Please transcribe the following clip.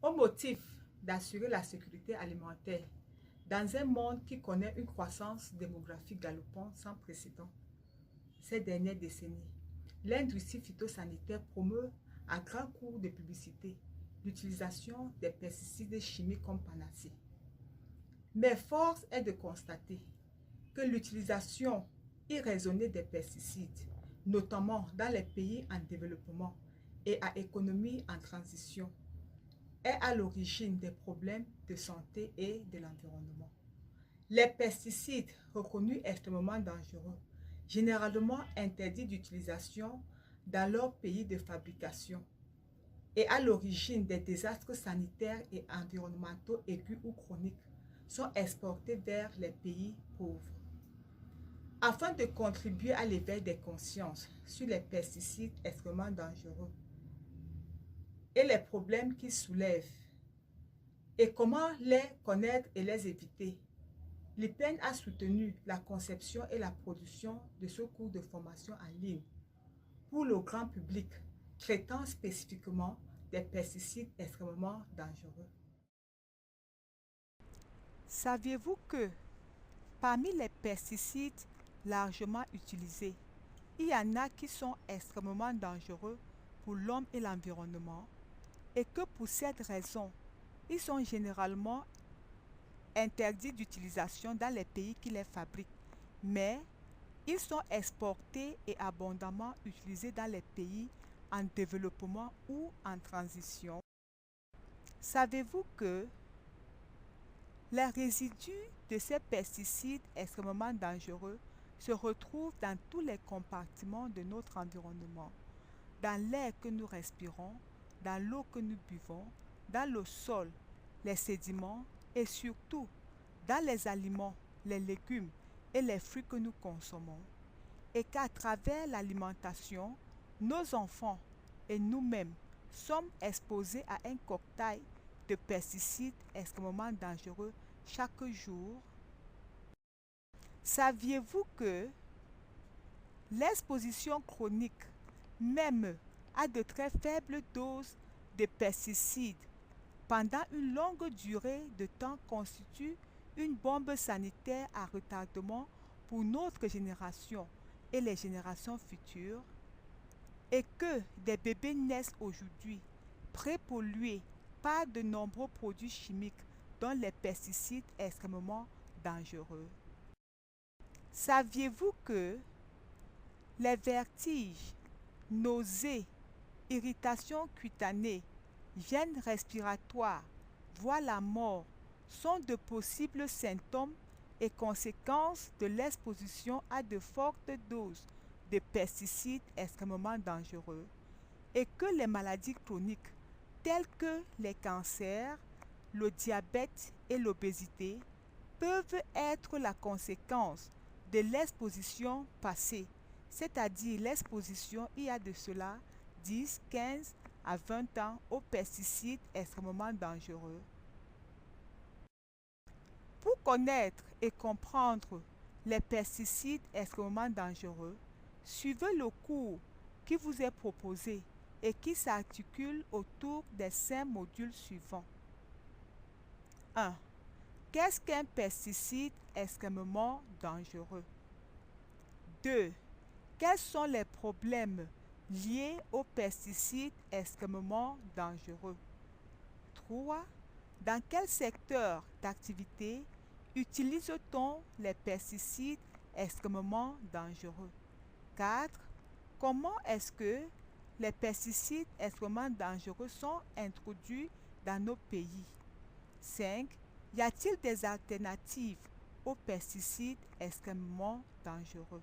Au motif d'assurer la sécurité alimentaire dans un monde qui connaît une croissance démographique galopante sans précédent ces dernières décennies, l'industrie phytosanitaire promeut à grands coups de publicité l'utilisation des pesticides chimiques comme panacée. Mais force est de constater que l'utilisation irraisonnée des pesticides, notamment dans les pays en développement et à économie en transition, est à l'origine des problèmes de santé et de l'environnement. Les pesticides reconnus extrêmement dangereux, généralement interdits d'utilisation dans leur pays de fabrication, et à l'origine des désastres sanitaires et environnementaux aigus ou chroniques, sont exportés vers les pays pauvres. Afin de contribuer à l'éveil des consciences sur les pesticides extrêmement dangereux et les problèmes qu'ils soulèvent, et comment les connaître et les éviter, l'IPEN a soutenu la conception et la production de ce cours de formation en ligne pour le grand public, traitant spécifiquement des pesticides extrêmement dangereux. Saviez-vous que parmi les pesticides largement utilisés, il y en a qui sont extrêmement dangereux pour l'homme et l'environnement et que pour cette raison, ils sont généralement interdits d'utilisation dans les pays qui les fabriquent, mais ils sont exportés et abondamment utilisés dans les pays en développement ou en transition. Savez-vous que les résidus de ces pesticides extrêmement dangereux se retrouvent dans tous les compartiments de notre environnement, dans l'air que nous respirons, dans l'eau que nous buvons, dans le sol, les sédiments et surtout dans les aliments, les légumes et les fruits que nous consommons, et qu'à travers l'alimentation, nos enfants et nous-mêmes sommes exposés à un cocktail de pesticides extrêmement dangereux chaque jour. Saviez-vous que l'exposition chronique, même à de très faibles doses de pesticides pendant une longue durée de temps, constitue une bombe sanitaire à retardement pour notre génération et les générations futures, et que des bébés naissent aujourd'hui prépollués par de nombreux produits chimiques dont les pesticides extrêmement dangereux? Saviez-vous que les vertiges, nausées, irritations cutanées, gênes respiratoires, voire la mort sont de possibles symptômes et conséquences de l'exposition à de fortes doses de pesticides extrêmement dangereux, et que les maladies chroniques telles que les cancers, le diabète et l'obésité peuvent être la conséquence de l'exposition passée, c'est-à-dire l'exposition il y a de cela 10, 15 à 20 ans aux pesticides extrêmement dangereux. Pour connaître et comprendre les pesticides extrêmement dangereux, suivez le cours qui vous est proposé et qui s'articule autour des 5 modules suivants. 1. Qu'est-ce qu'un pesticide extrêmement dangereux? 2. Quels sont les problèmes liés aux pesticides extrêmement dangereux? 3. Dans quel secteur d'activité utilise-t-on les pesticides extrêmement dangereux? 4. Comment est-ce que les pesticides extrêmement dangereux sont introduits dans nos pays? 5. Y a-t-il des alternatives aux pesticides extrêmement dangereux?